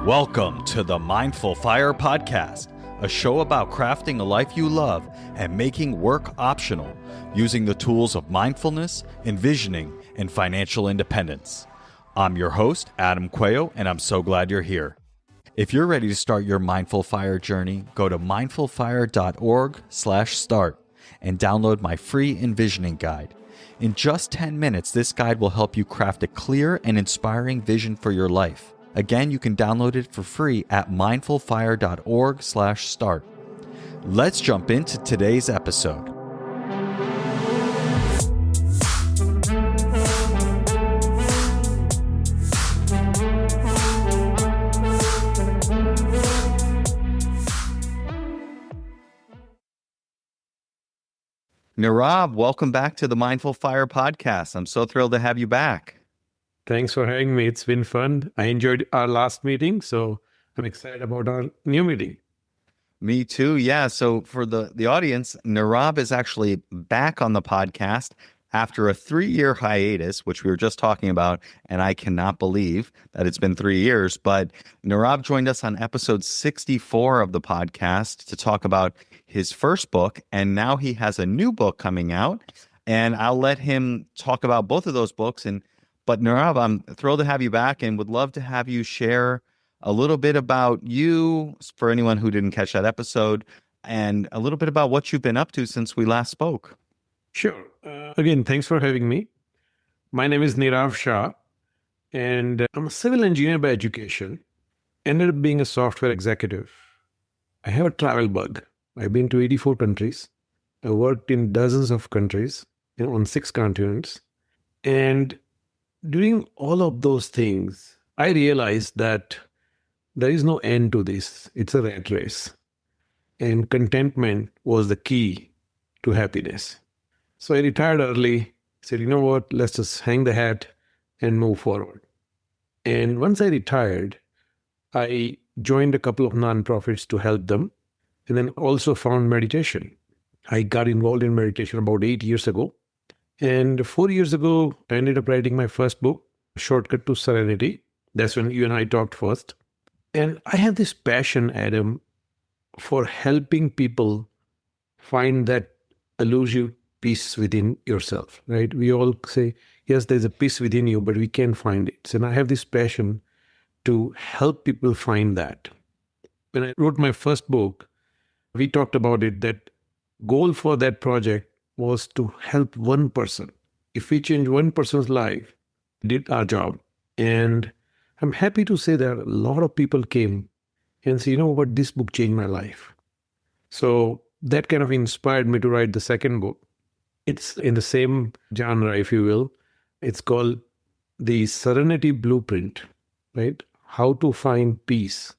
Welcome to the Mindful Fire Podcast, a show about crafting a life you love and making work optional, using the tools of mindfulness, envisioning, and financial independence. I'm your host, Adam Cuello, and I'm so glad you're here. If you're ready to start your Mindful Fire journey, go to mindfulfire.org/start and download my free envisioning guide. In just 10 minutes, this guide will help you craft a clear and inspiring vision for your life. Again, you can download it for free at mindfulfire.org/start. Let's jump into today's episode. Nirav, welcome back to the Mindful Fire Podcast. I'm so thrilled to have you back. Thanks for having me. It's been fun. I enjoyed our last meeting, so I'm excited about our new meeting. Me too. Yeah. So for the audience, Nirav is actually back on the podcast after a 3-year hiatus, which we were just talking about, and I cannot believe that it's been 3 years. But Nirav joined us on episode 64 of the podcast to talk about his first book, and now he has a new book coming out, and I'll let him talk about both of those books. But Nirav, I'm thrilled to have you back and would love to have you share a little bit about you for anyone who didn't catch that episode, and a little bit about what you've been up to since we last spoke. Sure. Again, thanks for having me. My name is Nirav Shah, and I'm a civil engineer by education. Ended up being a software executive. I have a travel bug. I've been to 84 countries. I worked in dozens of countries, on 6 continents. And during all of those things, I realized that there is no end to this. It's a rat race. And contentment was the key to happiness. So I retired early, said, you know what, let's just hang the hat and move forward. And once I retired, I joined a couple of nonprofits to help them, and then also found meditation. I got involved in meditation about 8 years ago. And 4 years ago, I ended up writing my first book, Shortcut to Serenity. That's when you and I talked first. And I have this passion, Adam, for helping people find that elusive peace within yourself, right? We all say, yes, there's a peace within you, but we can't find it. And I have this passion to help people find that. When I wrote my first book, we talked about it, that goal for that project was to help one person. If we change one person's life, we did our job. And I'm happy to say that a lot of people came and said, you know what, this book changed my life. So that kind of inspired me to write the second book. It's in the same genre, if you will. It's called the Serenity Blueprint, right? How to find peace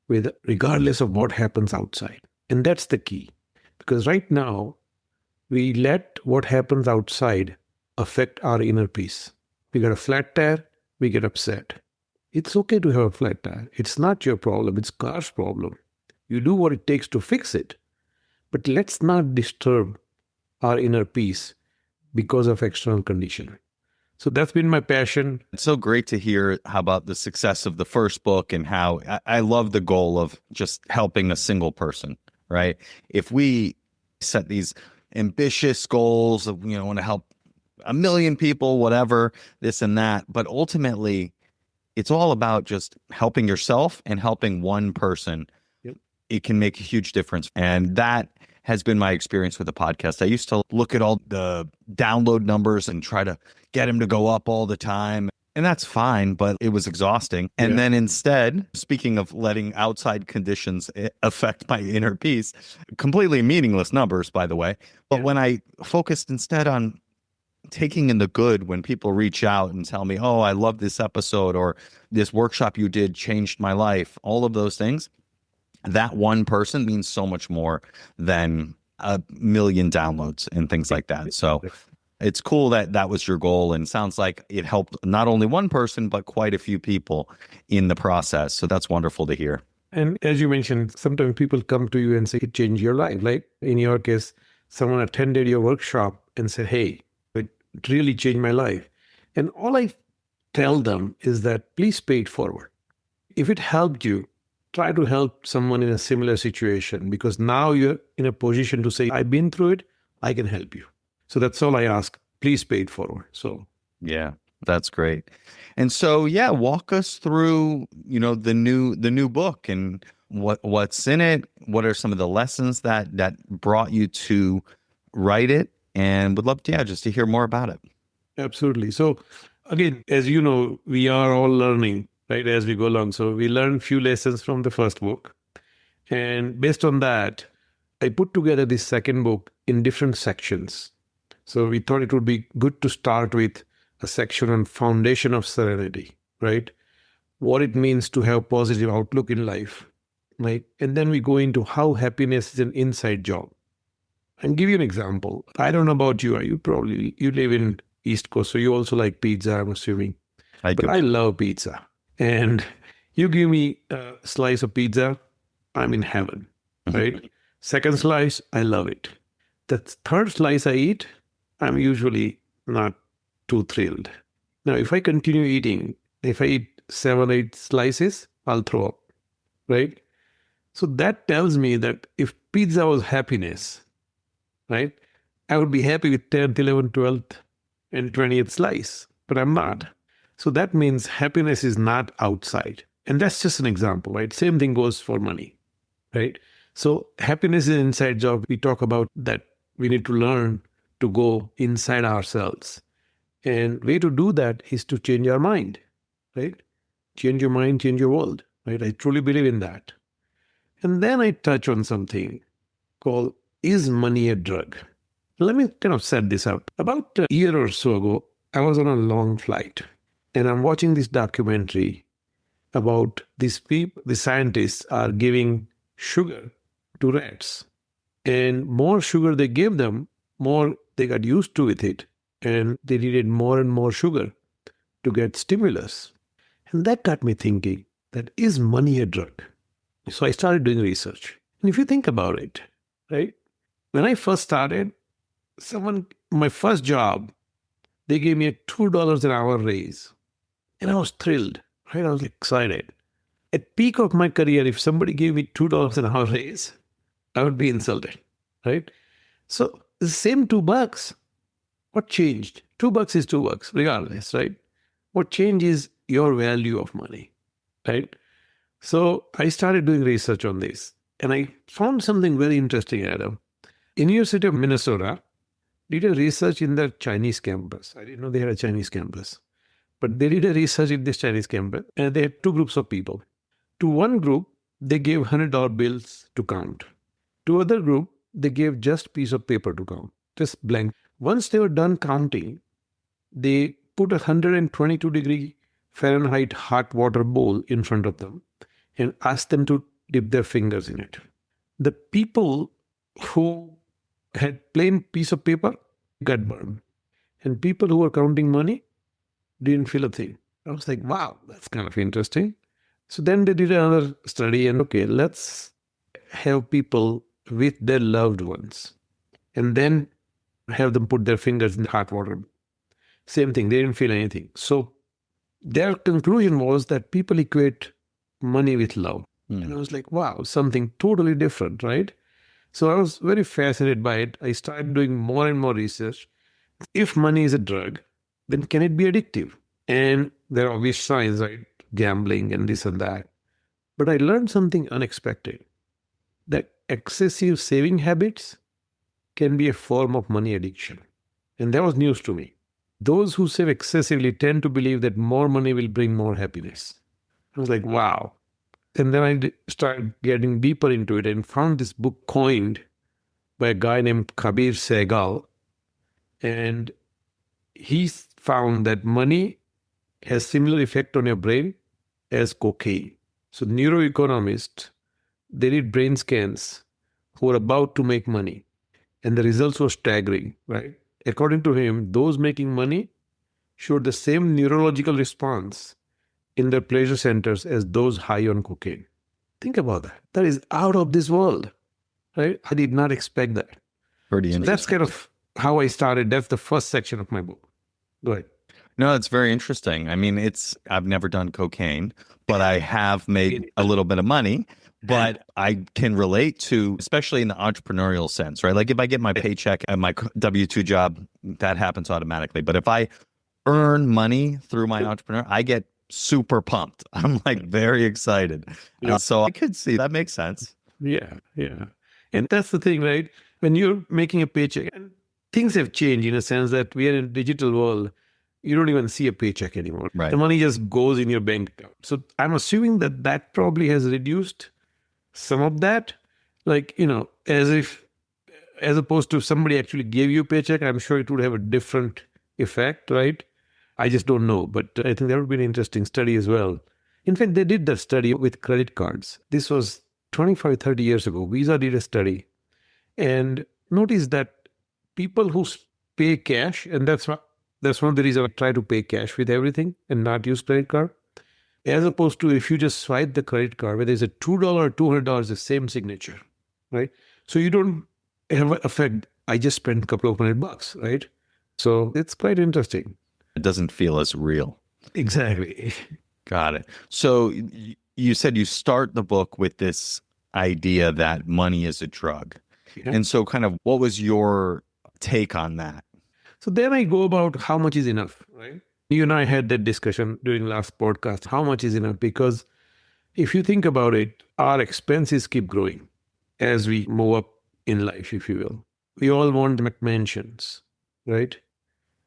regardless of what happens outside. And that's the key. Because right now, we let what happens outside affect our inner peace. We got a flat tire, we get upset. It's okay to have a flat tire. It's not your problem, it's car's problem. You do what it takes to fix it. But let's not disturb our inner peace because of external condition. So that's been my passion. It's so great to hear how about the success of the first book, and how I love the goal of just helping a single person, right? If we set these ambitious goals of, want to help 1 million people, whatever, this and that, but ultimately it's all about just helping yourself and helping one person. Yep. It can make a huge difference. And that has been my experience with the podcast. I used to look at all the download numbers and try to get them to go up all the time. And that's fine, but it was exhausting. And then instead, speaking of letting outside conditions affect my inner peace, completely meaningless numbers, by the way. But when I focused instead on taking in the good, when people reach out and tell me, oh, I love this episode, or this workshop you did changed my life, all of those things, that one person means so much more than 1 million downloads and things like that. So it's cool that that was your goal, and sounds like it helped not only one person, but quite a few people in the process. So that's wonderful to hear. And as you mentioned, sometimes people come to you and say, it changed your life. Like in your case, someone attended your workshop and said, hey, it really changed my life. And all I tell them is that please pay it forward. If it helped you, try to help someone in a similar situation, because now you're in a position to say, I've been through it, I can help you. So that's all I ask. Please pay it forward. So Yeah, that's great. And so, yeah, walk us through, the new book and what's in it. What are some of the lessons that brought you to write it? And would love to, yeah, just to hear more about it. absolutely. So again, as you know, we are all learning, right, as we go along. So we learned few lessons from the first book. And based on that, I put together this second book in different sections. So we thought it would be good to start with a section on foundation of serenity, right? What it means to have positive outlook in life, right? And then we go into how happiness is an inside job. And give you an example. I don't know about you. You live in East Coast, so you also like pizza, I'm assuming. I But do. I love pizza. And you give me a slice of pizza, I'm in heaven, right? Second slice, I love it. The third slice I eat, I'm usually not too thrilled. Now, if I continue eating, if I eat 7, 8 slices, I'll throw up, right? So that tells me that if pizza was happiness, right, I would be happy with 10th, 11th, 12th, and 20th slice, but I'm not. So that means happiness is not outside. And that's just an example, right? Same thing goes for money, right? So happiness is an inside job. We talk about that we need to learn to go inside ourselves. And way to do that is to change our mind, right? Change your mind, change your world, right? I truly believe in that. And then I touch on something called, is money a drug? Let me kind of set this up. About a year or so ago, I was on a long flight and I'm watching this documentary about these people, the scientists are giving sugar to rats. And more sugar they gave them, more they got used to with it. And they needed more and more sugar to get stimulus. And that got me thinking, that is money a drug? So I started doing research. And if you think about it, right? When I first started, my first job, they gave me a $2 an hour raise. And I was thrilled, right? I was excited. At peak of my career, if somebody gave me $2 an hour raise, I would be insulted, right? So the same $2, what changed? $2 is $2, regardless, right? What changed is your value of money, right? So I started doing research on this, and I found something very interesting, Adam. University of Minnesota did a research in their Chinese campus. I didn't know they had a Chinese campus, but they did a research in this Chinese campus, and they had two groups of people. To one group, they gave $100 bills to count. To other group, they gave just piece of paper to count, just blank. Once they were done counting, they put a 122-degree Fahrenheit hot water bowl in front of them and asked them to dip their fingers in it. The people who had plain piece of paper got burned. And people who were counting money didn't feel a thing. I was like, wow, that's kind of interesting. So then they did another study and, okay, let's have people with their loved ones and then have them put their fingers in hot water. Same thing, they didn't feel anything. So their conclusion was that people equate money with love. And I was like, wow, something totally different, right? So I was very fascinated by it. I started doing more and more research. If money is a drug, then can it be addictive? And there are obvious signs, right? Gambling and this and that. But I learned something unexpected, that excessive saving habits can be a form of money addiction. And that was news to me. Those who save excessively tend to believe that more money will bring more happiness. I was like, wow. And then I started getting deeper into it and found this book coined by a guy named Kabir Sehgal. And he found that money has similar effect on your brain as cocaine. So neuroeconomists, they did brain scans who were about to make money. And the results were staggering, right? According to him, those making money showed the same neurological response in their pleasure centers as those high on cocaine. Think about that. That is out of this world, right? I did not expect that. Pretty So interesting. that's kind of how I started. That's the first section of my book. Go ahead. No, it's very interesting. I mean, I've never done cocaine, but I have made a little bit of money. But I can relate to, especially in the entrepreneurial sense, right? Like if I get my paycheck at my W-2 job, that happens automatically. But if I earn money through my entrepreneur, I get super pumped. I'm like very excited. Yeah. So I could see that makes sense. Yeah, yeah. And that's the thing, right? When you're making a paycheck, and things have changed in a sense that we are in a digital world. You don't even see a paycheck anymore. Right. The money just goes in your bank account. So I'm assuming that that probably has reduced some of that. Like, as opposed to somebody actually gave you a paycheck, I'm sure it would have a different effect, right? I just don't know. But I think that would be an interesting study as well. In fact, they did that study with credit cards. This was 25, 30 years ago. Visa did a study and noticed that people who pay cash, and that's one of the reasons I try to pay cash with everything and not use credit card, as opposed to if you just swipe the credit card, whether it's a $2 or $200, the same signature, right? So you don't have an effect. I just spent a couple of $100, right? So it's quite interesting. It doesn't feel as real. Exactly. Got it. So you said you start the book with this idea that money is a drug. Yeah. And so kind of what was your take on that? So then I go about how much is enough, right? You and I had that discussion during last podcast. How much is enough? Because if you think about it, our expenses keep growing as we move up in life, if you will. We all want McMansions, right?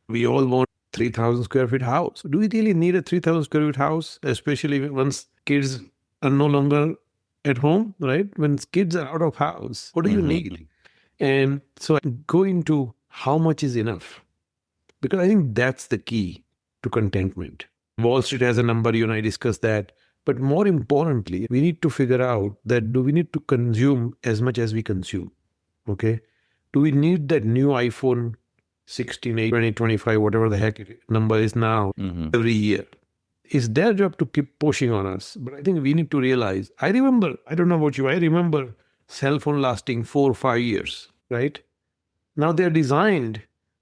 We all want 3,000 square feet house. Do we really need a 3,000 square feet house, especially once kids are no longer at home, right? When kids are out of house, what do you need? And so I go into how much is enough, because I think that's the key to contentment. Wall Street has a number, you and I discussed that. But more importantly, we need to figure out that do we need to consume as much as we consume? Okay. Do we need that new iPhone 16, 8, 20, 25, whatever the heck number is now every year? It's their job to keep pushing on us. But I think we need to realize, I remember, I don't know about you, I remember cell phone lasting 4 or 5 years, right? Now they're designed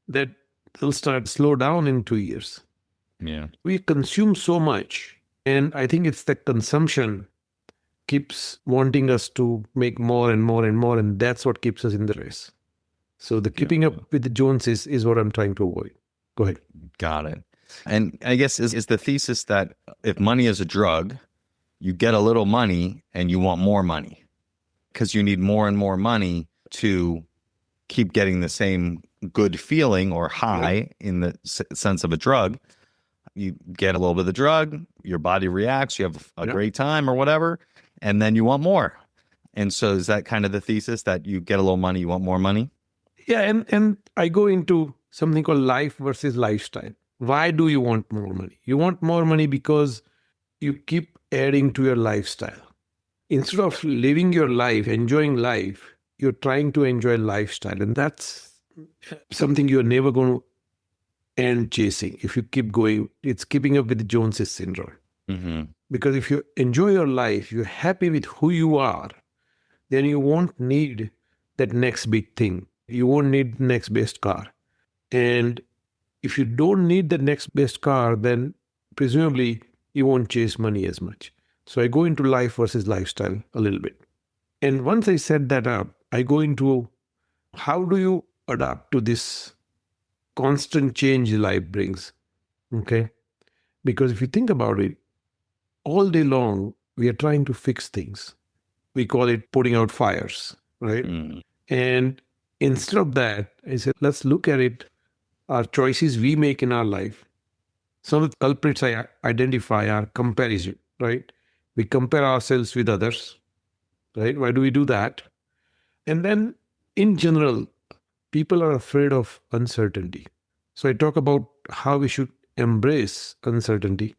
that they'll start slow down in 2 years. Yeah. We consume so much. And I think it's the consumption keeps wanting us to make more and more and more. And that's what keeps us in the race. So the keeping up with the Joneses is what I'm trying to avoid. Go ahead. Got it. And I guess is the thesis that if money is a drug, you get a little money and you want more money because you need more and more money to keep getting the same good feeling or high in the sense of a drug. You get a little bit of the drug, your body reacts, you have a great time or whatever, and then you want more. And so is that kind of the thesis that you get a little money, you want more money? Yeah, and I go into something called life versus lifestyle. Why do you want more money? You want more money because you keep adding to your lifestyle. Instead of living your life, enjoying life, you're trying to enjoy lifestyle. And that's something you're never going to end chasing. If you keep going, it's keeping up with the Joneses syndrome. Because if you enjoy your life, you're happy with who you are, then you won't need that next big thing. You won't need the next best car. And if you don't need the next best car, then presumably you won't chase money as much. So I go into life versus lifestyle a little bit. And once I set that up, I go into how do you adapt to this constant change life brings, okay? Because if you think about it, all day long, we are trying to fix things. We call it putting out fires, right? And instead of that, I said, let's look at it, our choices we make in our life. Some of the culprits I identify are comparison, right? We compare ourselves with others, right? Why do we do that? And then in general, people are afraid of uncertainty. So I talk about how we should embrace uncertainty,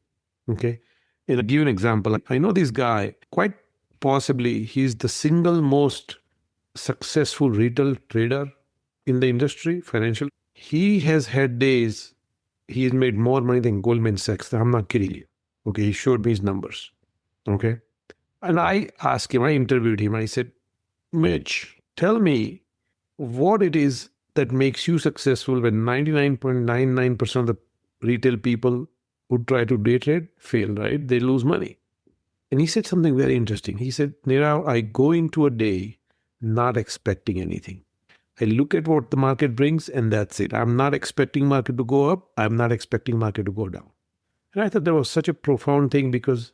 okay? And I'll give you an example. I know this guy, quite possibly he's the single most successful retail trader in the industry, financial. He has had days, he has made more money than Goldman Sachs. I'm not kidding you. Okay, he showed me his numbers. Okay. And I asked him, I interviewed him. I said, Mitch, tell me what it is that makes you successful when 99.99% of the retail people who try to day trade fail, right? They lose money. And he said something very interesting. He said, Nirav, I go into a day not expecting anything. I look at what the market brings and that's it. I'm not expecting market to go up. I'm not expecting market to go down. And I thought that was such a profound thing because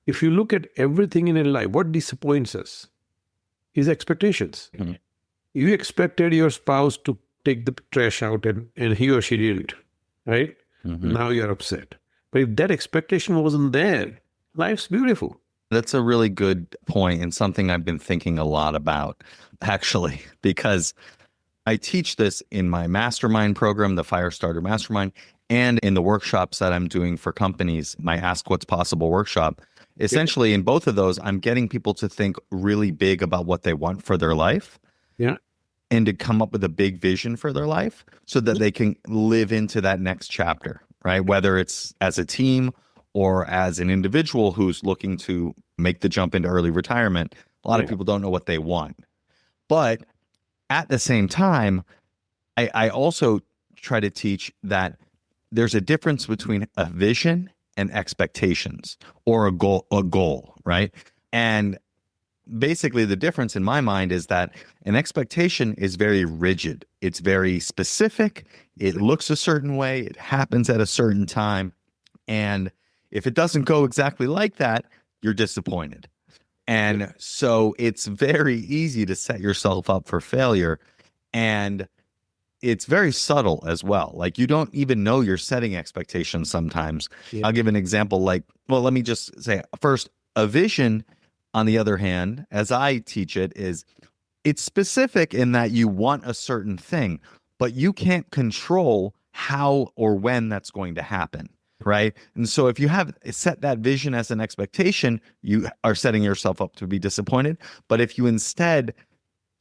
if you look at everything in life, what disappoints us is expectations. Mm-hmm. You expected your spouse to take the trash out and he or she did it, right? Mm-hmm. Now you're upset. But if that expectation wasn't there, life's beautiful. That's a really good point and something I've been thinking a lot about, actually, because I teach this in my mastermind program, the Firestarter Mastermind, and in the workshops that I'm doing for companies, my Ask What's Possible workshop. Essentially, in both of those, I'm getting people to think really big about what they want for their life. Yeah. And to come up with a big vision for their life so that they can live into that next chapter, right? Whether it's as a team or as an individual who's looking to make the jump into early retirement. A lot of people don't know what they want. But at the same time, I also try to teach that there's a difference between a vision and expectations or a goal, right? And basically the difference in my mind is that an expectation is very rigid. It's very specific. It looks a certain way. It happens at a certain time. And if it doesn't go exactly like that, you're disappointed. And so it's very easy to set yourself up for failure. And it's very subtle as well. Like you don't even know you're setting expectations sometimes. I'll give an example. Let me just say first, a vision, on the other hand, as I teach it, it's specific in that you want a certain thing, but you can't control how or when that's going to happen. Right. And so if you have set that vision as an expectation, you are setting yourself up to be disappointed. But if you instead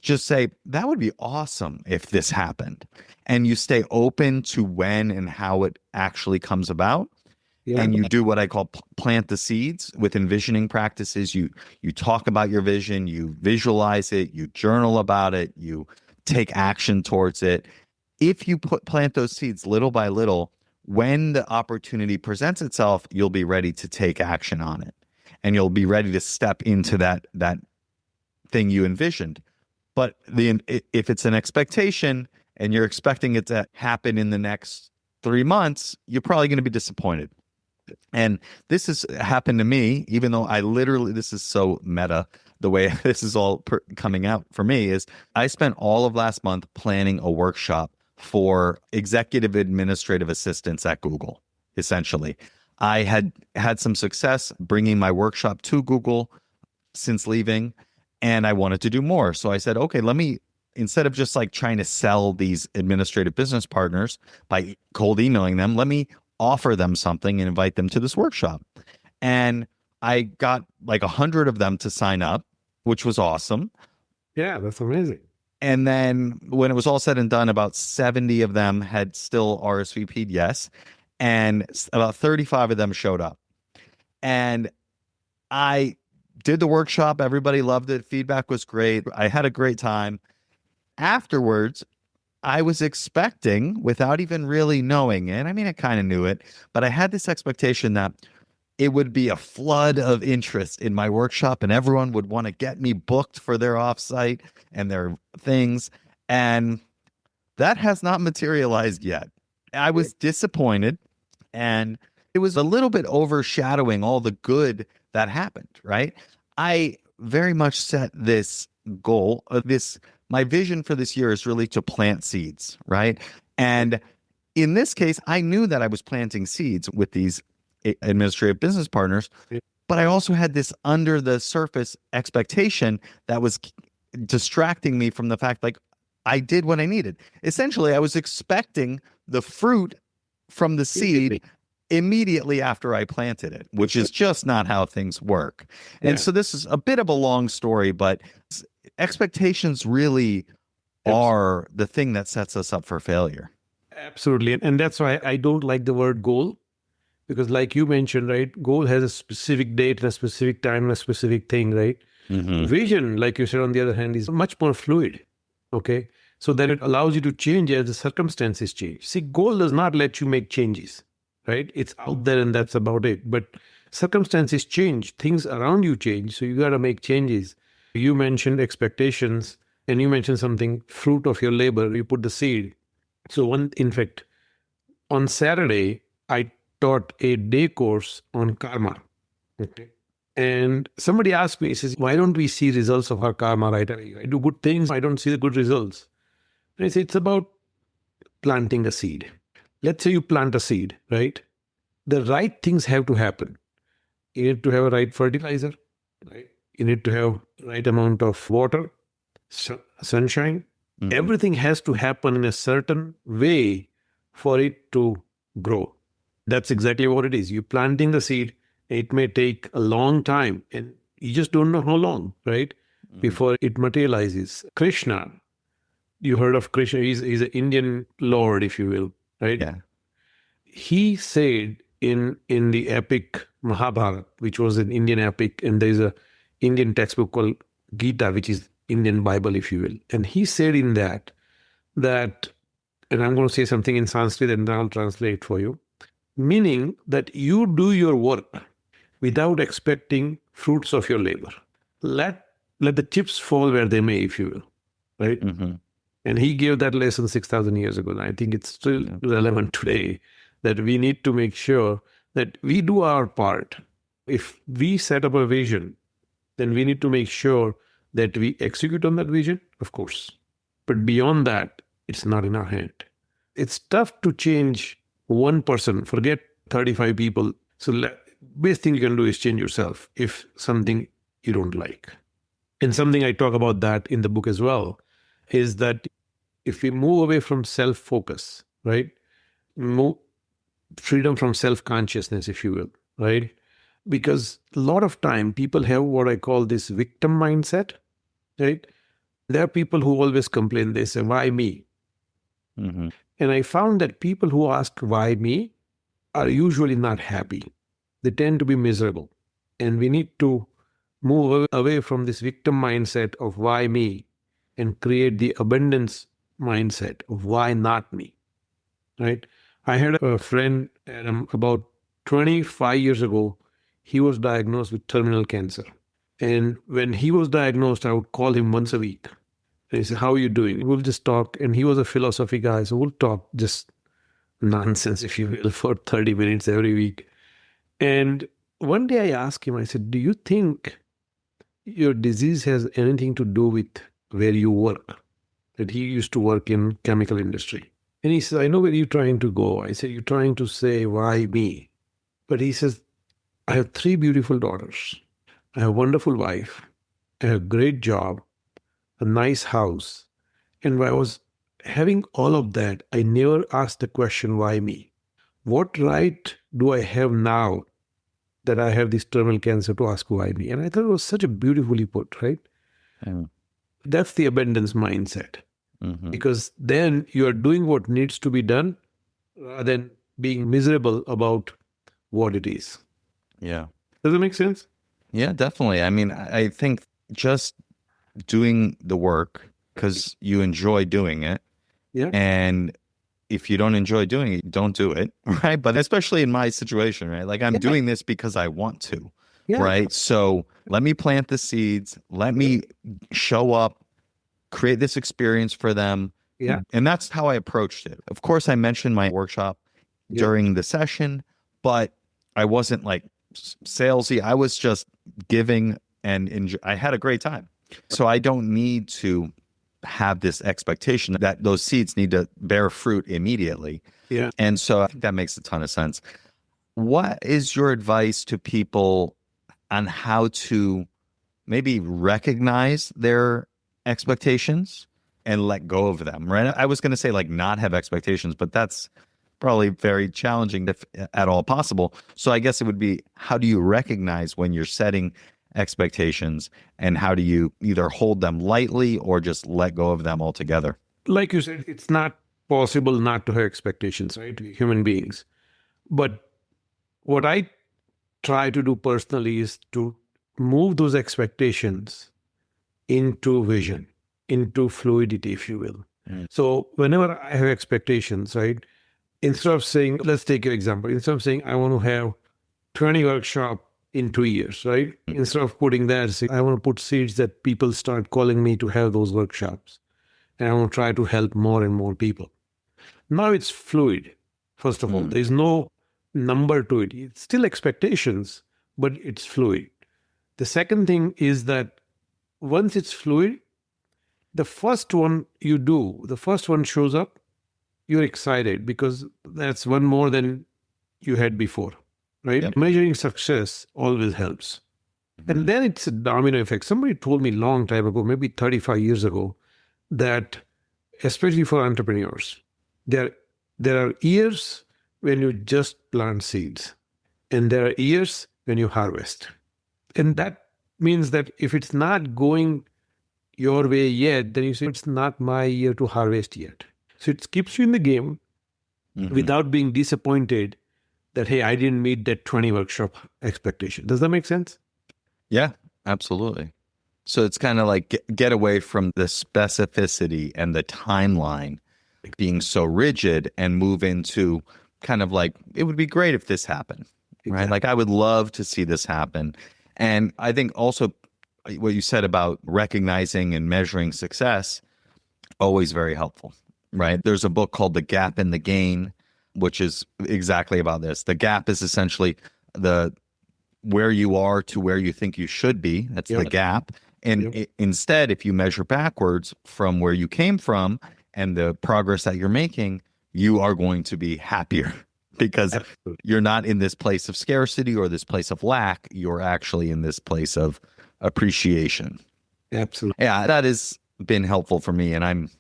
just say, that would be awesome if this happened, and you stay open to when and how it actually comes about, and you do what I call plant the seeds with envisioning practices. You talk about your vision, you visualize it, you journal about it, you take action towards it. If you plant those seeds little by little, when the opportunity presents itself, you'll be ready to take action on it, and you'll be ready to step into that thing you envisioned. But if it's an expectation and you're expecting it to happen in the next 3 months, you're probably going to be disappointed. And this has happened to me, even though this is so meta, the way this is all coming out for me is I spent all of last month planning a workshop for executive administrative assistants at Google, essentially. I had some success bringing my workshop to Google since leaving, and I wanted to do more. So I said, okay, instead of just like trying to sell these administrative business partners by cold emailing them, let me offer them something and invite them to this workshop. And I got like 100 of them to sign up, which was awesome. Yeah, that's amazing. And then when it was all said and done, about 70 of them had still RSVP'd yes. And about 35 of them showed up. And I did the workshop. Everybody loved it. Feedback was great. I had a great time. Afterwards, I was expecting, without even really knowing it, I mean, I kind of knew it, but I had this expectation that it would be a flood of interest in my workshop and everyone would want to get me booked for their offsite and their things. And that has not materialized yet. I was disappointed, and it was a little bit overshadowing all the good that happened, right? I very much set this goal, my vision for this year is really to plant seeds, right? And in this case, I knew that I was planting seeds with these administrative business partners, but I also had this under the surface expectation that was distracting me from the fact, like, I did what I needed. Essentially, I was expecting the fruit from the seed immediately after I planted it, which is just not how things work. And so this is a bit of a long story, but expectations really are the thing that sets us up for failure. Absolutely. And that's why I don't like the word goal, because like you mentioned, right, goal has a specific date and a specific time and a specific thing, right? Mm-hmm. Vision, like you said, on the other hand, is much more fluid. Okay. So that it allows you to change as the circumstances change. See, goal does not let you make changes. right? It's out there and that's about it. But circumstances change, things around you change. So you got to make changes. You mentioned expectations and you mentioned something, fruit of your labor, you put the seed. So in fact, on Saturday, I taught a day course on karma. Okay. And somebody asked me, he says, why don't we see results of our karma right away? I do good things, I don't see the good results. And I say, it's about planting a seed. Let's say you plant a seed, right? The right things have to happen. You need to have a right fertilizer, right? You need to have right amount of water, sunshine. Everything has to happen in a certain way for it to grow. That's exactly what it is. You're planting the seed. It may take a long time and you just don't know how long, right? Before it materializes. Krishna, you heard of Krishna. He's an Indian Lord, if you will, right? Yeah. He said in the epic Mahabharata, which was an Indian epic, and there's a Indian textbook called Gita, which is Indian Bible, if you will. And he said in that, and I'm going to say something in Sanskrit and I'll translate for you, meaning that you do your work without expecting fruits of your labor. Let the chips fall where they may, if you will, right? And he gave that lesson 6,000 years ago. And I think it's still relevant today that we need to make sure that we do our part. If we set up a vision, then we need to make sure that we execute on that vision, of course. But beyond that, it's not in our hand. It's tough to change one person, forget 35 people. So best thing you can do is change yourself if something you don't like. And something I talk about that in the book as well is that if we move away from self-focus, right? Freedom from self-consciousness, if you will, right? Because a lot of time people have what I call this victim mindset, right? There are people who always complain, they say, why me? And I found that people who ask why me are usually not happy. They tend to be miserable. And we need to move away from this victim mindset of why me and create the abundance mindset of why not me, right? I had a friend, Adam, about 25 years ago, he was diagnosed with terminal cancer. And when he was diagnosed, I would call him once a week. And he said, how are you doing? We'll just talk. And he was a philosophy guy, so we'll talk just nonsense, if you will, for 30 minutes every week. And one day I asked him, I said, do you think your disease has anything to do with where you work? That he used to work in chemical industry. And he says, I know where you're trying to go. I said, you're trying to say, why me? But he says, I have 3 beautiful daughters. I have a wonderful wife. I have a great job, a nice house. And when I was having all of that, I never asked the question, why me? What right do I have now that I have this terminal cancer to ask why me? And I thought it was such a beautifully put, right? That's the abundance mindset. Because then you are doing what needs to be done rather than being miserable about what it is. Yeah. Does it make sense? Yeah, definitely. I mean, I think just doing the work because you enjoy doing it. Yeah. And if you don't enjoy doing it, don't do it. Right. But especially in my situation, right? Like I'm doing this because I want to. Yeah. Right. So let me plant the seeds. Let me show up, create this experience for them. Yeah. And that's how I approached it. Of course, I mentioned my workshop during the session, but I wasn't like salesy. I was just giving and I had a great time. So I don't need to have this expectation that those seeds need to bear fruit immediately. Yeah. And so I think that makes a ton of sense. What is your advice to people on how to maybe recognize their expectations and let go of them, right? I was going to say like not have expectations, but that's probably very challenging if at all possible. So I guess it would be, how do you recognize when you're setting expectations and how do you either hold them lightly or just let go of them altogether? Like you said, it's not possible not to have expectations, right? We're human beings. But what I try to do personally is to move those expectations into vision, into fluidity, if you will. So whenever I have expectations, right, instead of saying, let's take your example, instead of saying, I want to have 20 workshop in 2 years, right? Instead of putting that, say, I want to put seeds that people start calling me to have those workshops. And I want to try to help more and more people. Now it's fluid, first of all. There's no number to it. It's still expectations, but it's fluid. The second thing is that once it's fluid, the first one you do, the first one shows up, you're excited because that's one more than you had before, right? Yep. Measuring success always helps. And then it's a domino effect. Somebody told me a long time ago, maybe 35 years ago, that especially for entrepreneurs, there are years when you just plant seeds and there are years when you harvest. And that means that if it's not going your way yet, then you say, it's not my year to harvest yet. So it keeps you in the game without being disappointed that, hey, I didn't meet that 20 workshop expectation. Does that make sense? Yeah, absolutely. So it's kind of like get away from the specificity and the timeline being so rigid and move into kind of like, it would be great if this happened, right? Like I would love to see this happen. And I think also what you said about recognizing and measuring success, always very helpful, right? There's a book called The Gap and the Gain, which is exactly about this. The gap is essentially the where you are to where you think you should be. That's the gap. And instead, if you measure backwards from where you came from and the progress that you're making, you are going to be happier because you're not in this place of scarcity or this place of lack. You're actually in this place of appreciation. Absolutely. Yeah, that has been helpful for me. And I'm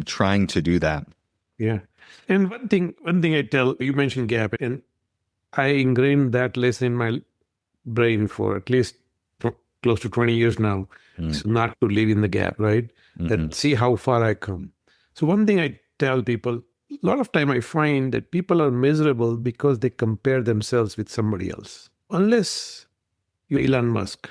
trying to do that. Yeah. And one thing I tell, you mentioned gap, and I ingrained that lesson in my brain for at least close to 20 years now. So not to live in the gap, right? That see how far I come. So one thing I tell people, a lot of time I find that people are miserable because they compare themselves with somebody else. Unless you're Elon Musk.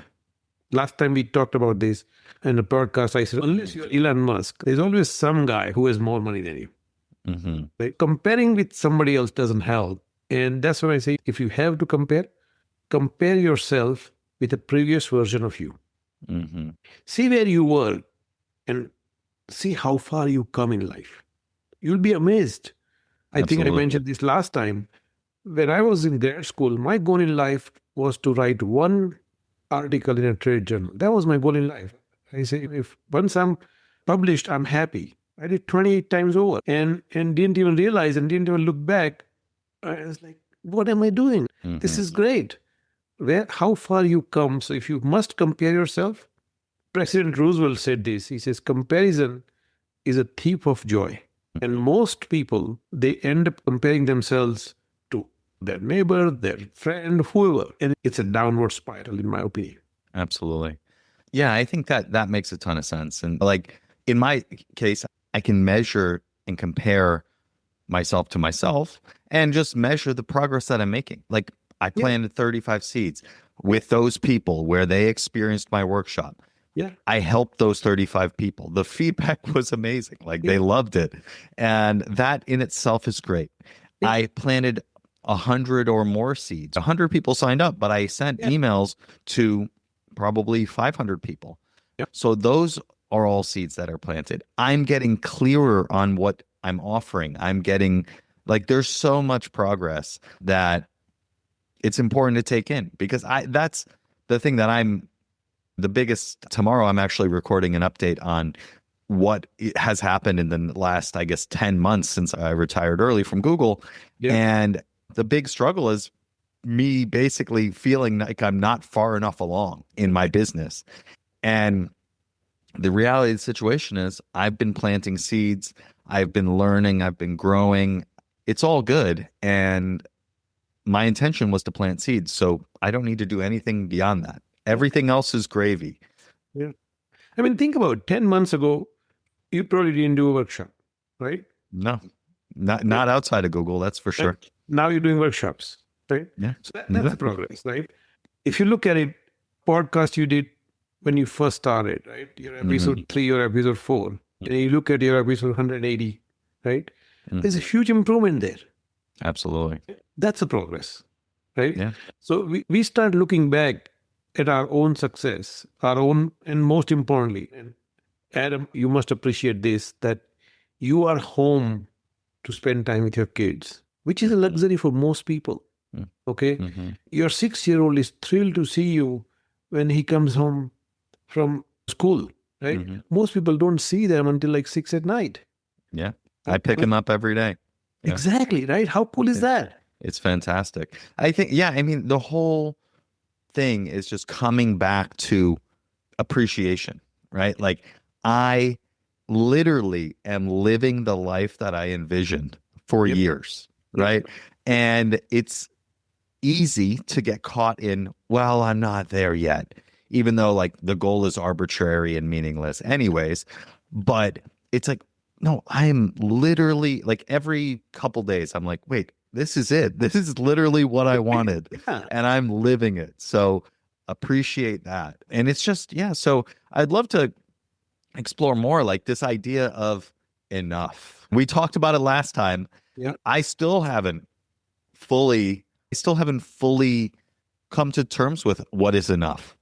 Last time we talked about this in the podcast, I said, unless you're Elon Musk, there's always some guy who has more money than you. Right? Comparing with somebody else doesn't help. And that's why I say, if you have to compare yourself with a previous version of you. See where you were and see how far you come in life. You'll be amazed. I think I mentioned this last time. When I was in grad school, my goal in life was to write one article in a trade journal. That was my goal in life. I say, if once I'm published, I'm happy. I did 28 times over and didn't even realize and didn't even look back. I was like, what am I doing? This is great. How far you come. So if you must compare yourself, President Roosevelt said this. He says, comparison is a thief of joy. And most people, they end up comparing themselves to their neighbor, their friend, whoever. And it's a downward spiral, in my opinion. Absolutely. Yeah, I think that makes a ton of sense. And like in my case, I can measure and compare myself to myself and just measure the progress that I'm making. Like I planted 35 seeds with those people where they experienced my workshop. Yeah. I helped those 35 people. The feedback was amazing. Like they loved it. And that in itself is great. Yeah. I planted 100 or more seeds. 100 people signed up, but I sent emails to probably 500 people. Yep. So those are all seeds that are planted. I'm getting clearer on what I'm offering. I'm getting like, there's so much progress that it's important to take in because that's the thing that I'm the biggest. Tomorrow, I'm actually recording an update on what has happened in the last, I guess, 10 months since I retired early from Google. Yeah. And the big struggle is me basically feeling like I'm not far enough along in my business. And the reality of the situation is I've been planting seeds. I've been learning. I've been growing. It's all good. And my intention was to plant seeds. So I don't need to do anything beyond that. Everything else is gravy. Yeah. I mean, think about 10 months ago, you probably didn't do a workshop, right? No, not outside of Google. That's for sure. Now you're doing workshops, right? Yeah. So that's progress, right? If you look at it, podcast you did when you first started, right? Your episode 3 or episode 4, and you look at your episode 180, right? There's a huge improvement there. Absolutely. That's a progress, right? Yeah. So we start looking back at our own success, our own, and most importantly, and Adam, you must appreciate this, that you are home to spend time with your kids, which is a luxury for most people. Okay. Mm-hmm. Your 6-year-old is thrilled to see you when he comes home from school, right? Mm-hmm. Most people don't see them until like 6 at night. Yeah. I pick him up every day. Yeah. Exactly, right? How cool is that? It's fantastic. I think, yeah, I mean, the whole thing is just coming back to appreciation, right? Like, I literally am living the life that I envisioned for years, right? And it's easy to get caught in, well, I'm not there yet, even though like the goal is arbitrary and meaningless anyways. But it's like, no, I'm literally like every couple days, I'm like, wait, this is it. This is literally what I wanted. And I'm living it. So appreciate that. And it's just, yeah. So I'd love to explore more like this idea of enough. We talked about it last time. Yeah. I still haven't fully come to terms with what is enough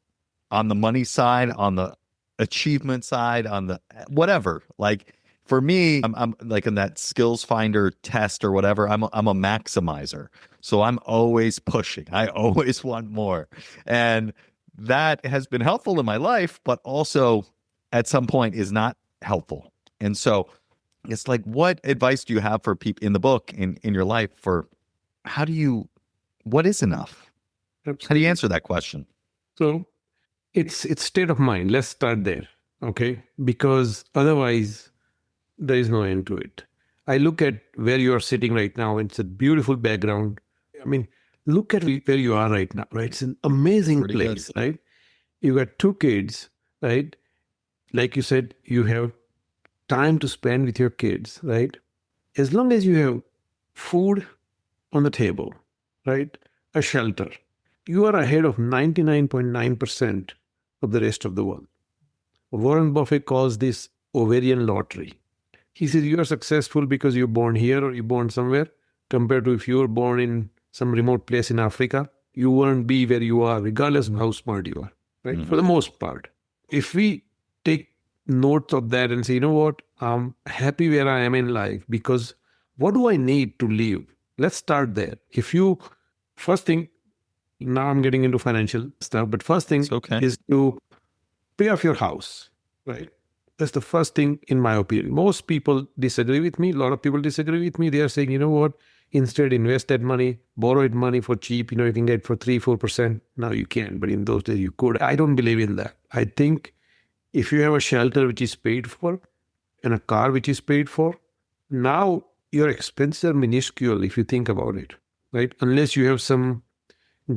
on the money side, on the achievement side, on the whatever. Like for me, I'm like in that skills finder test or whatever. I'm a maximizer. So I'm always pushing. I always want more. And that has been helpful in my life, but also at some point is not helpful. And so it's like, what advice do you have for people in the book, in your life, for what is enough? Absolutely. How do you answer that question? So it's state of mind. Let's start there. Okay. Because otherwise there is no end to it. I look at where you are sitting right now. It's a beautiful background. I mean, look at where you are right now, right? It's an amazing Pretty place, good. right? You got 2 kids, right? Like you said, you have time to spend with your kids, right? As long as you have food on the table, right? A shelter, you are ahead of 99.9% of the rest of the world. Warren Buffett calls this ovarian lottery. He says you are successful because you're born here or you're born somewhere, compared to if you were born in some remote place in Africa, you won't be where you are, regardless of how smart you are, right? Mm-hmm. For the most part. If we take notes of that and say, you know what, I'm happy where I am in life because what do I need to live? Let's start there. First thing, now I'm getting into financial stuff, but first thing is to pay off your house, right? That's the first thing in my opinion. Most people disagree with me. A lot of people disagree with me. They are saying, you know what, instead invest that money, borrow money for cheap, you can get for 3-4%. Now you can, but in those days you could. I don't believe in that. I think if you have a shelter which is paid for and a car which is paid for, now your expenses are minuscule if you think about it, right? Unless you have some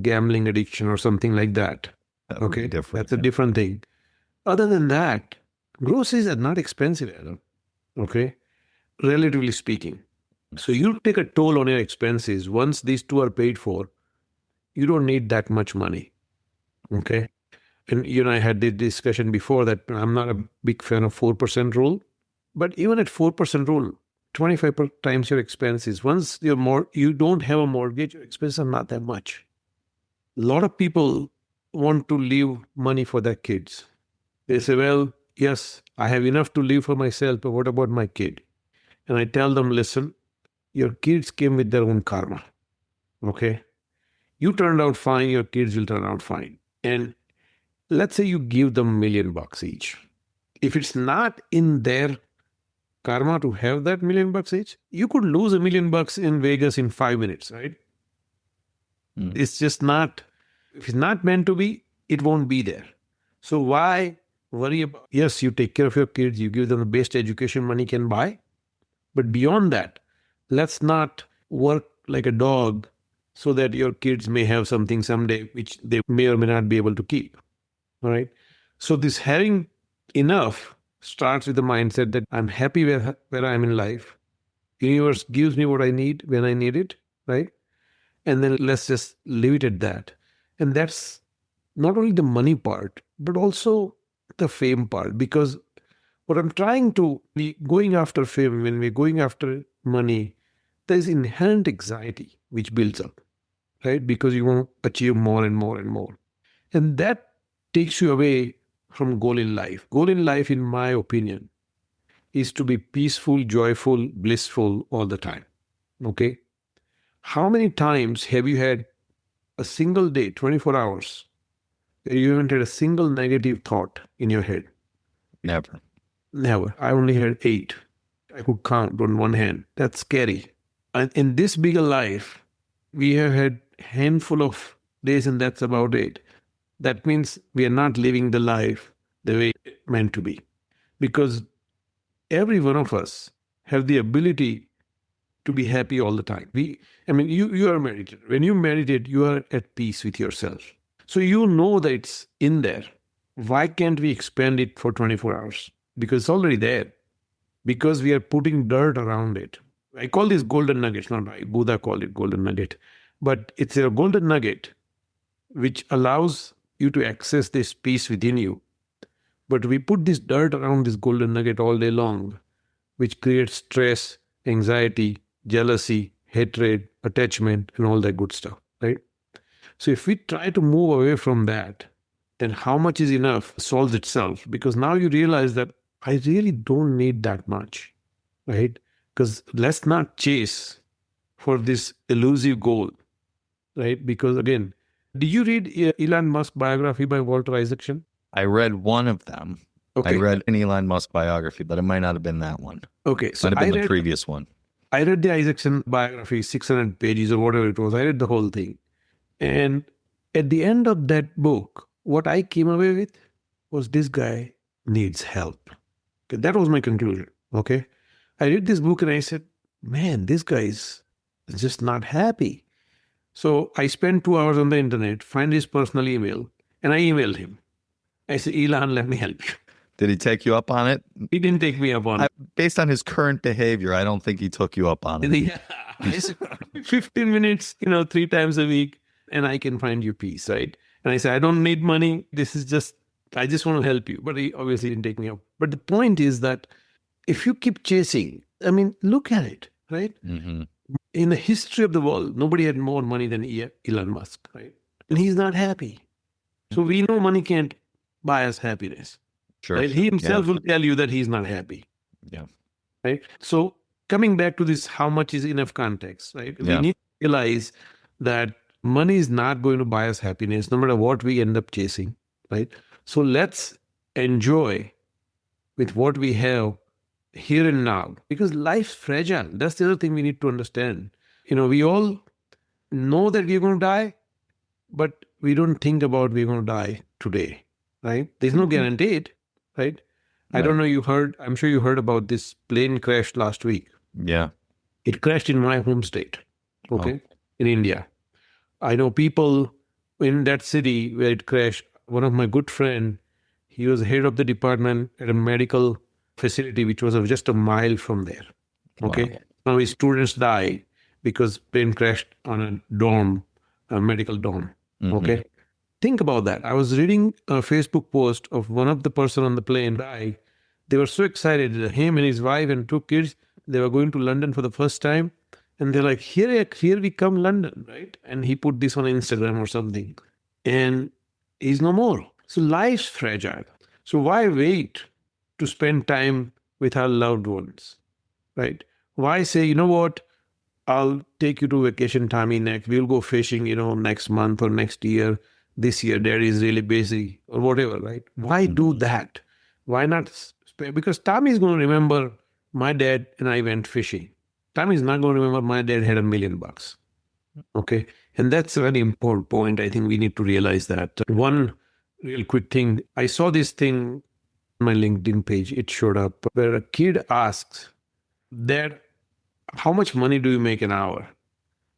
gambling addiction or something like that. Okay, that's a different thing. Other than that, groceries are not expensive, Adam. Okay, relatively speaking. So you take a toll on your expenses. Once these 2 are paid for, you don't need that much money. Okay. And you and I had this discussion before that I'm not a big fan of 4% rule. But even at 4% rule, 25 times your expenses. Once you don't have a mortgage, your expenses are not that much. A lot of people want to leave money for their kids. They say, well, yes, I have enough to live for myself, but what about my kid? And I tell them, listen, your kids came with their own karma. Okay? You turned out fine, your kids will turn out fine. And let's say you give them $1 million each. If it's not in their karma to have that $1 million each, you could lose $1 million in Vegas in 5 minutes, right? It's just not, if it's not meant to be, it won't be there. So why worry about, yes, you take care of your kids, you give them the best education money can buy. But beyond that, let's not work like a dog so that your kids may have something someday which they may or may not be able to keep. All right. So this having enough starts with the mindset that I'm happy where I am in life. Universe gives me what I need when I need it, right? And then let's just leave it at that. And that's not only the money part, but also the fame part. Because what I'm trying to be going after fame, when we're going after money, there's inherent anxiety which builds up, right? Because you want to achieve more and more and more. And that takes you away from goal in life. Goal in life, in my opinion, is to be peaceful, joyful, blissful all the time. Okay? How many times have you had a single day, 24 hours, where you haven't had a single negative thought in your head? Never. Never. I only had 8. I could count on one hand. That's scary. And in this bigger life, we have had handful of days and that's about it. That means we are not living the life the way it meant to be. Because every one of us have the ability to be happy all the time. You are a meditator. When you meditate, you are at peace with yourself. So you know that it's in there. Why can't we expand it for 24 hours? Because it's already there. Because we are putting dirt around it. I call this golden nuggets, not I. Buddha called it golden nugget. But it's a golden nugget which allows you to access this peace within you. But we put this dirt around this golden nugget all day long, which creates stress, anxiety, jealousy, hatred, attachment, and all that good stuff, right? So if we try to move away from that, then how much is enough solves itself. Because now you realize that I really don't need that much, right? Because let's not chase for this elusive goal, right? Because again, did you read Elon Musk biography by Walter Isaacson? I read one of them. Okay. I read an Elon Musk biography, but it might not have been that one. Okay. So Might have been the previous one. I read the Isaacson biography, 600 pages or whatever it was. I read the whole thing. And at the end of that book, what I came away with was this guy needs help. Okay, that was my conclusion. Okay. I read this book and I said, man, this guy is just not happy. So I spent 2 hours on the internet, find his personal email, and I emailed him. I said, Elon, let me help you. Did he take you up on it? He didn't take me up on it. Based on his current behavior, I don't think he took you up on it. Yeah. I said, 15 minutes, 3 times a week, and I can find you peace, right? And I said, I don't need money. I just want to help you. But he obviously didn't take me up. But the point is that if you keep chasing, look at it, right? Mm-hmm. In the history of the world, nobody had more money than Elon Musk, right? And he's not happy. So we know money can't buy us happiness. Sure. Right? He himself will tell you that he's not happy. Yeah. Right. So coming back to this, how much is enough context, right? Yeah. We need to realize that money is not going to buy us happiness, no matter what we end up chasing, right? So let's enjoy with what we have here and now, because life's fragile. That's the other thing we need to understand. We all know that we're going to die, but we don't think about we're going to die today, right? There's no guaranteed, right? I don't know, I'm sure you heard about this plane crash last week. Yeah. It crashed in my home state, okay, in India. I know people in that city where it crashed. One of my good friend, he was head of the department at a medical facility, which was just a mile from there, okay? Wow. Now his students died because plane crashed on a medical dorm, okay? Think about that. I was reading a Facebook post of one of the person on the plane died. They were so excited. Him and his wife and 2 kids, they were going to London for the first time. And they're like, here we come London, right? And he put this on Instagram or something. And he's no more. So life's fragile. So why wait to spend time with our loved ones, right? Why say, you know what? I'll take you to vacation, Tommy, next. We'll go fishing, next month or next year. This year, Daddy is really busy or whatever, right? Why do that? Why not spend? Because Tommy is going to remember my dad and I went fishing. Tommy is not going to remember my dad had $1 million. Okay. And that's a very important point. I think we need to realize that. One real quick thing. I saw this thing on my LinkedIn page. It showed up where a kid asks, Dad, how much money do you make an hour?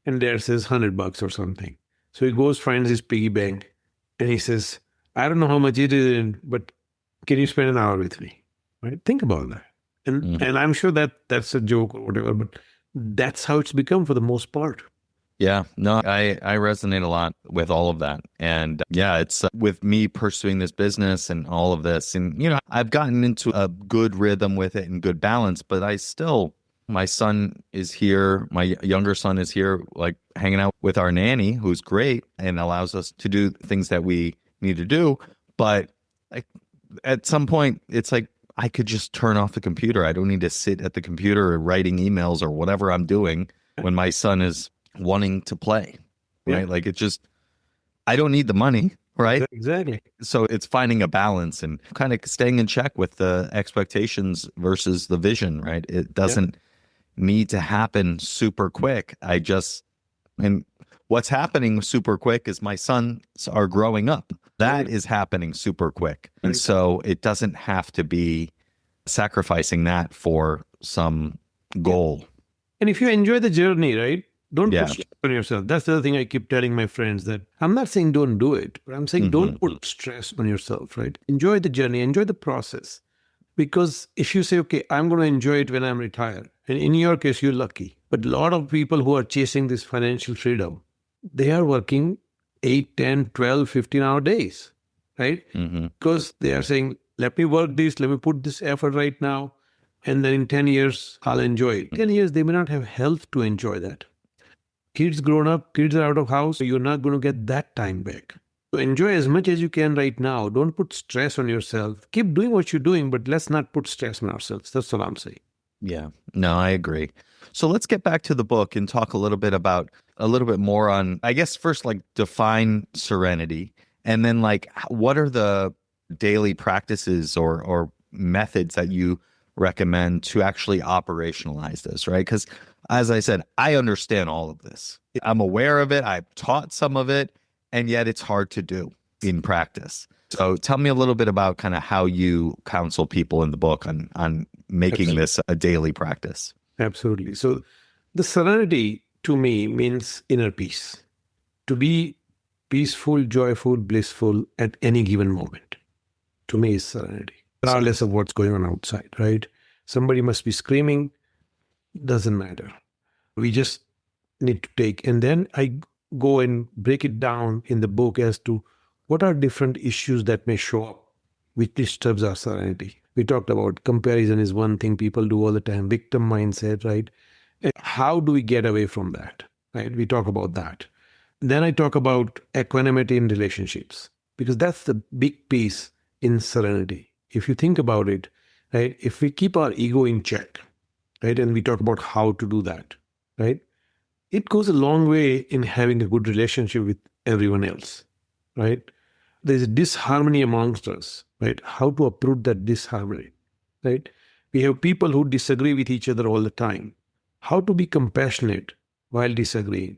And Dad says $100 or something. So he goes, finds his piggy bank, and he says, I don't know how much it is, but can you spend an hour with me? Right? Think about that. And I'm sure that's a joke or whatever, but that's how it's become for the most part. Yeah, no, I resonate a lot with all of that. And yeah, it's with me pursuing this business and all of this. And, I've gotten into a good rhythm with it and good balance, but I still My son is here. My younger son is here, like hanging out with our nanny, who's great and allows us to do things that we need to do. But like at some point, it's like I could just turn off the computer. I don't need to sit at the computer or writing emails or whatever I'm doing when my son is wanting to play, right? Yeah. Like it just, I don't need the money, right? Exactly. So it's finding a balance and kind of staying in check with the expectations versus the vision, right? It doesn't need to happen super quick. And what's happening super quick is my sons are growing up. That is happening super quick. And so it doesn't have to be sacrificing that for some goal. And if you enjoy the journey, right, don't Yeah. put stress on yourself. That's the other thing I keep telling my friends, that I'm not saying don't do it, but I'm saying don't put stress on yourself, right? Enjoy the journey, enjoy the process. Because if you say, okay, I'm going to enjoy it when I'm retired, and in your case, you're lucky. But a lot of people who are chasing this financial freedom, they are working 8, 10, 12, 15-hour days, right? Because they are saying, let me work this, let me put this effort right now, and then in 10 years, I'll enjoy it. 10 years, they may not have health to enjoy that. Kids grown up, kids are out of house, so you're not going to get that time back. So enjoy as much as you can right now. Don't put stress on yourself. Keep doing what you're doing, but let's not put stress on ourselves. That's what I'm saying. Yeah, no, I agree. So let's get back to the book and talk a little bit more on, I guess, first, like define serenity, and then like what are the daily practices or methods that you recommend to actually operationalize this, right? Because as I said, I understand all of this. I'm aware of it. I've taught some of it, and yet it's hard to do in practice. So tell me a little bit about kind of how you counsel people in the book on making this a daily practice. Absolutely. So the serenity to me means inner peace. To be peaceful, joyful, blissful at any given moment. To me is serenity. Regardless of what's going on outside, right? Somebody must be screaming. Doesn't matter. We just need to take. And then I go and break it down in the book as to what are different issues that may show up which disturbs our serenity. We talked about comparison is one thing people do all the time, victim mindset, right? And how do we get away from that, right? We talk about that. Then I talk about equanimity in relationships, because that's the big piece in serenity. If you think about it, right? If we keep our ego in check, right? And we talk about how to do that, right? It goes a long way in having a good relationship with everyone else, right? There's a disharmony amongst us, right? How to uproot that disharmony, right? We have people who disagree with each other all the time. How to be compassionate while disagreeing.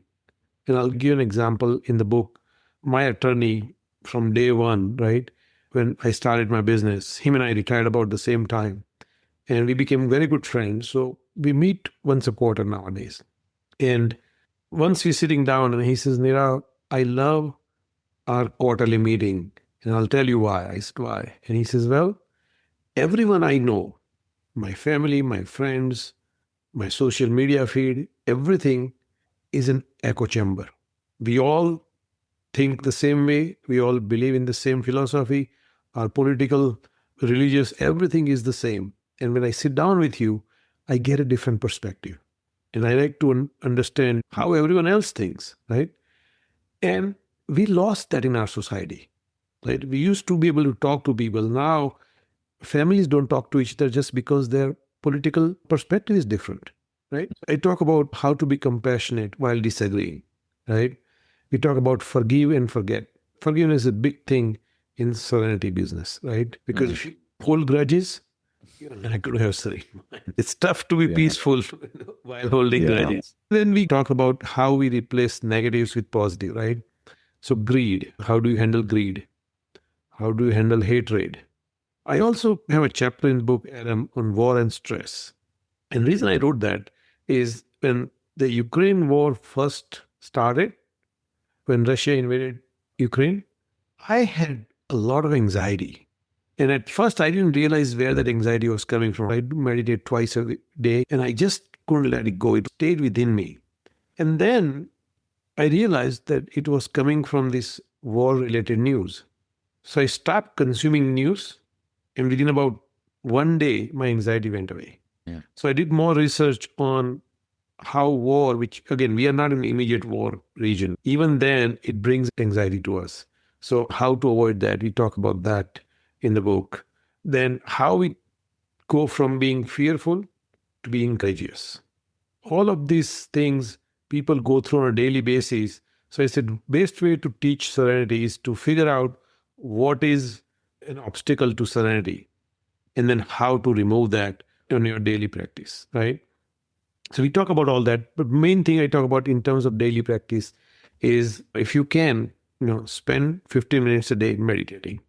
And I'll give you an example in the book. My attorney from day one, right? When I started my business, him and I retired about the same time. And we became very good friends. So we meet once a quarter nowadays. And once we're sitting down and he says, Nirav, I love our quarterly meeting. And I'll tell you why. I said, why? And he says, well, everyone I know, my family, my friends, my social media feed, everything is an echo chamber. We all think the same way. We all believe in the same philosophy. Our political, religious, everything is the same. And when I sit down with you, I get a different perspective. And I like to understand how everyone else thinks, right? And we lost that in our society, right? We used to be able to talk to people. Now, families don't talk to each other just because their political perspective is different, right? I talk about how to be compassionate while disagreeing, right? We talk about forgive and forget. Forgiveness is a big thing in serenity business, right? Because if you hold grudges, you're not going to have serenity. It's tough to be peaceful while holding grudges. Then we talk about how we replace negatives with positive, right? So greed, how do you handle greed? How do you handle hatred? I also have a chapter in the book, Adam, on war and stress. And the reason I wrote that is when the Ukraine war first started, when Russia invaded Ukraine, I had a lot of anxiety. And at first, I didn't realize where that anxiety was coming from. I do meditate twice a day, and I just couldn't let it go. It stayed within me. And then I realized that it was coming from this war-related news. So I stopped consuming news, and within about one day, my anxiety went away. Yeah. So I did more research on how war, which again, we are not in an immediate war region, even then it brings anxiety to us. So how to avoid that, we talk about that in the book. Then how we go from being fearful to being courageous. All of these things people go through on a daily basis. So I said, best way to teach serenity is to figure out what is an obstacle to serenity and then how to remove that on your daily practice, right? So we talk about all that, but main thing I talk about in terms of daily practice is if you can, spend 15 minutes a day meditating.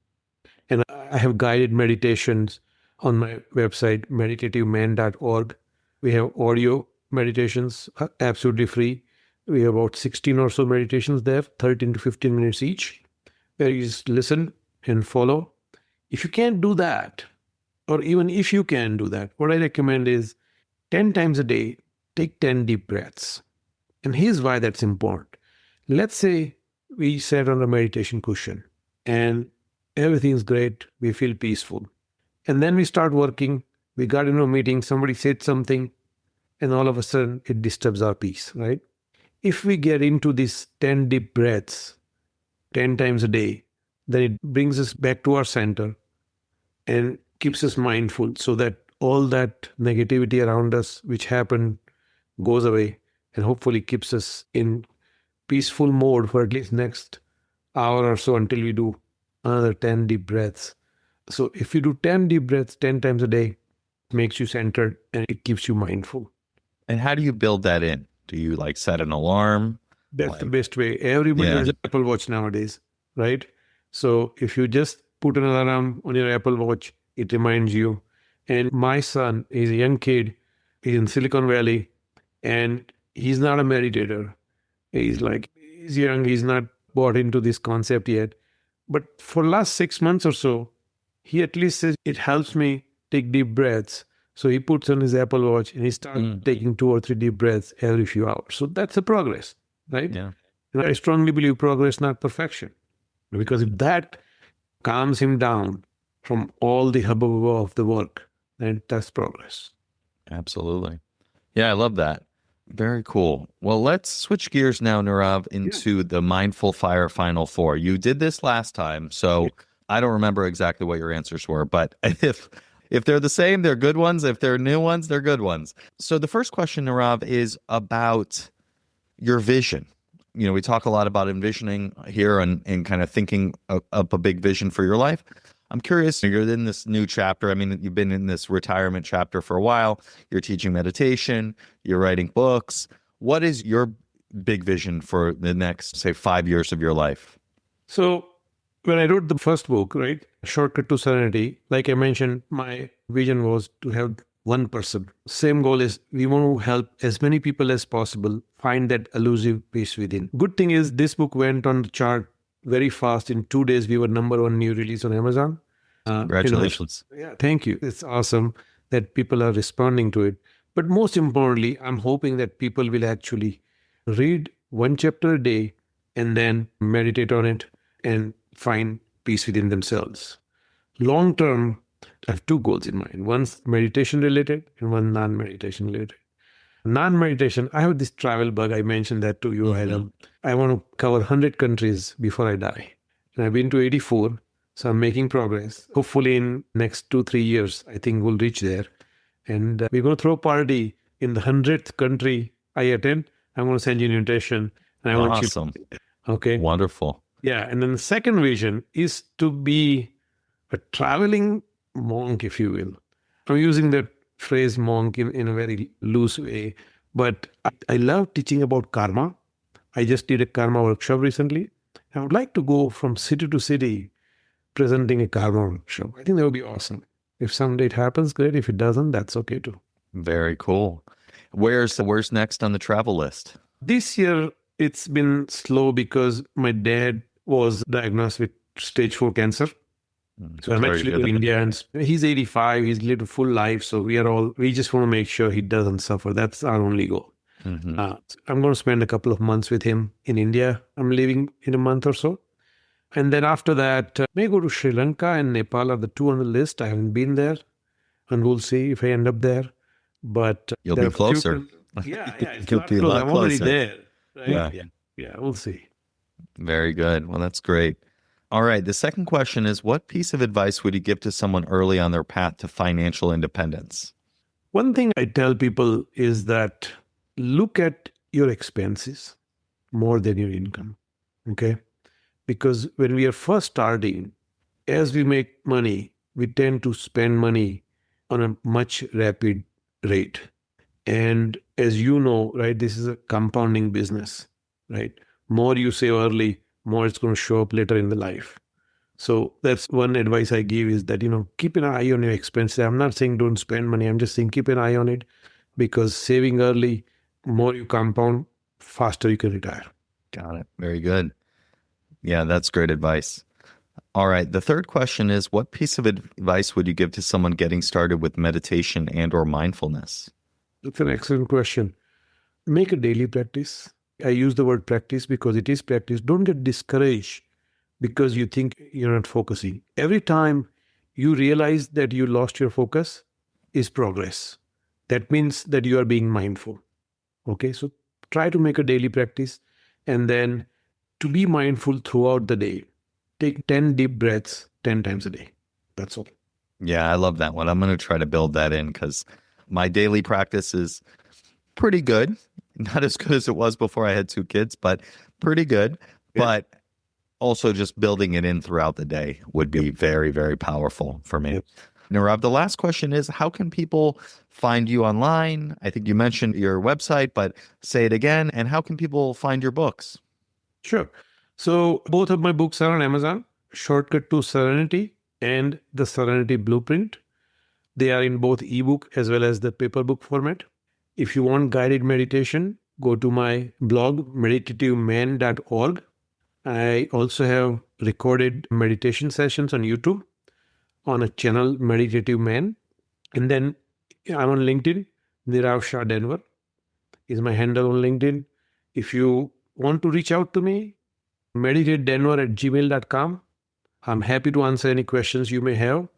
And I have guided meditations on my website, meditativeman.org. We have audio meditations, absolutely free. We have about 16 or so meditations there, 13 to 15 minutes each, where you just listen and follow. If you can't do that, or even if you can do that, what I recommend is 10 times a day, take 10 deep breaths. And here's why that's important. Let's say we sat on a meditation cushion and everything's great, we feel peaceful. And then we start working, we got into a meeting, somebody said something, and all of a sudden it disturbs our peace, right? If we get into these 10 deep breaths 10 times a day, then it brings us back to our center and keeps us mindful so that all that negativity around us, which happened, goes away and hopefully keeps us in peaceful mode for at least next hour or so until we do another 10 deep breaths. So if you do 10 deep breaths 10 times a day, it makes you centered and it keeps you mindful. And how do you build that in? Do you like set an alarm? That's the best way. Everybody has an Apple Watch nowadays, right? So if you just put an alarm on your Apple Watch, it reminds you. And my son is a young kid, he's in Silicon Valley, and he's not a meditator. He's young, he's not bought into this concept yet. But for last 6 months or so, he at least says, it helps me take deep breaths. So he puts on his Apple Watch and he starts taking 2 or 3 deep breaths every few hours. So that's a progress, right? Yeah. And I strongly believe progress, not perfection. Because if that calms him down from all the hubbub of the work, then that's progress. Absolutely. Yeah, I love that. Very cool. Well, let's switch gears now, Nirav, into the Mindful Fire Final Four. You did this last time, so I don't remember exactly what your answers were, but if they're the same, they're good ones. If they're new ones, they're good ones. So the first question, Nirav, is about your vision. We talk a lot about envisioning here and kind of thinking up a big vision for your life. I'm curious, you're in this new chapter. I mean, you've been in this retirement chapter for a while. You're teaching meditation. You're writing books. What is your big vision for the next, say, 5 years of your life? So when I wrote the first book, right, Shortcut to Serenity, like I mentioned, my vision was to help one person. Same goal is we want to help as many people as possible find that elusive peace within. Good thing is this book went on the chart very fast. In 2 days, we were #1 new release on Amazon. Congratulations. Yeah, thank you. It's awesome that people are responding to it. But most importantly, I'm hoping that people will actually read 1 chapter a day and then meditate on it and find peace within themselves. Long term, I have 2 goals in mind. One's meditation related and one non-meditation related. Non-meditation, I have this travel bug. I mentioned that to you, Adam. I want to cover 100 countries before I die. And I've been to 84, so I'm making progress. Hopefully in next 2-3 years, I think we'll reach there. And we're going to throw a party in the 100th country I attend. I'm going to send you an invitation. And I want Awesome. You. Okay. Wonderful. Yeah. And then the second vision is to be a traveling monk, if you will. I'm using that phrase monk in a very loose way, but I love teaching about karma. I just did a karma workshop recently. I would like to go from city to city presenting a karma workshop. I think that would be awesome. If someday it happens, great. If it doesn't, that's okay too. Very cool. Where's next on the travel list? This year, it's been slow because my dad was diagnosed with stage 4 cancer. So I'm actually in India, and he's 85. He's lived a full life. So we just want to make sure he doesn't suffer. That's our only goal. I'm going to spend a couple of months with him in India. I'm leaving in a month or so. And then after that, may go to Sri Lanka and Nepal are the 2 on the list. I haven't been there, and we'll see if I end up there. But You'll there be are few closer. Yeah, it's You'll not be a close. lot I'm already closer. there. Right? Yeah. Yeah, we'll see. Very good. Well, that's great. All right. The second question is, what piece of advice would you give to someone early on their path to financial independence? One thing I tell people is that look at your expenses more than your income. Okay? Because when we are first starting, as we make money, we tend to spend money on a much rapid rate. And as you know, right, this is a compounding business, right? More you save early, more it's going to show up later in the life. So that's one advice I give is that, keep an eye on your expenses. I'm not saying don't spend money. I'm just saying keep an eye on it because saving early, more you compound, faster you can retire. Got it. Very good. Yeah, that's great advice. All right. The third question is, what piece of advice would you give to someone getting started with meditation and or mindfulness? That's an excellent question. Make a daily practice. I use the word practice because it is practice. Don't get discouraged because you think you're not focusing. Every time you realize that you lost your focus is progress. That means that you are being mindful. Okay, so try to make a daily practice and then to be mindful throughout the day. Take 10 deep breaths 10 times a day. That's all. Yeah, I love that one. I'm going to try to build that in because my daily practice is pretty good. Not as good as it was before I had 2 kids, but pretty good. Yeah. But also just building it in throughout the day would be very, very powerful for me. Yep. Nirav, the last question is, how can people find you online? I think you mentioned your website, but say it again. And how can people find your books? Sure. So both of my books are on Amazon, Shortcut to Serenity and the Serenity Blueprint. They are in both ebook as well as the paper book format. If you want guided meditation, go to my blog, meditativeman.org. I also have recorded meditation sessions on YouTube on a channel, Meditative Man. And then I'm on LinkedIn, Nirav Shah Denver is my handle on LinkedIn. If you want to reach out to me, meditatedenver@gmail.com. I'm happy to answer any questions you may have.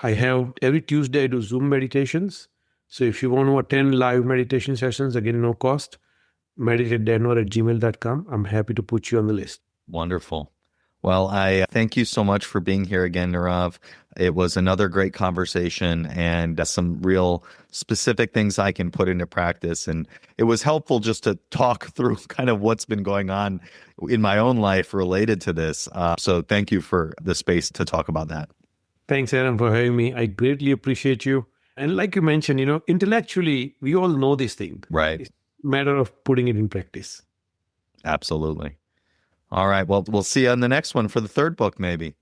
I have every Tuesday I do Zoom meditations. So if you want to attend live meditation sessions, again, no cost, meditatedenver@gmail.com. I'm happy to put you on the list. Wonderful. Well, I thank you so much for being here again, Nirav. It was another great conversation and some real specific things I can put into practice. And it was helpful just to talk through kind of what's been going on in my own life related to this. So thank you for the space to talk about that. Thanks, Aaron, for having me. I greatly appreciate you. And like you mentioned, intellectually, we all know this thing. Right. It's a matter of putting it in practice. Absolutely. All right. Well, we'll see you on the next one for the third book, maybe.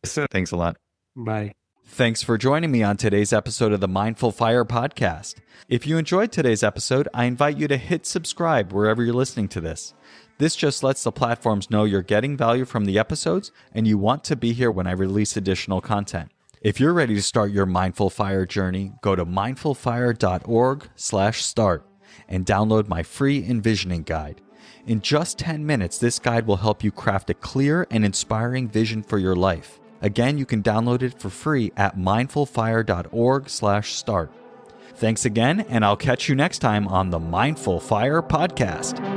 Thanks a lot. Bye. Thanks for joining me on today's episode of the Mindful Fire podcast. If you enjoyed today's episode, I invite you to hit subscribe wherever you're listening to this. This just lets the platforms know you're getting value from the episodes and you want to be here when I release additional content. If you're ready to start your Mindful Fire journey, go to mindfulfire.org/start and download my free envisioning guide. In just 10 minutes, this guide will help you craft a clear and inspiring vision for your life. Again, you can download it for free at mindfulfire.org/start. Thanks again, and I'll catch you next time on the Mindful Fire podcast.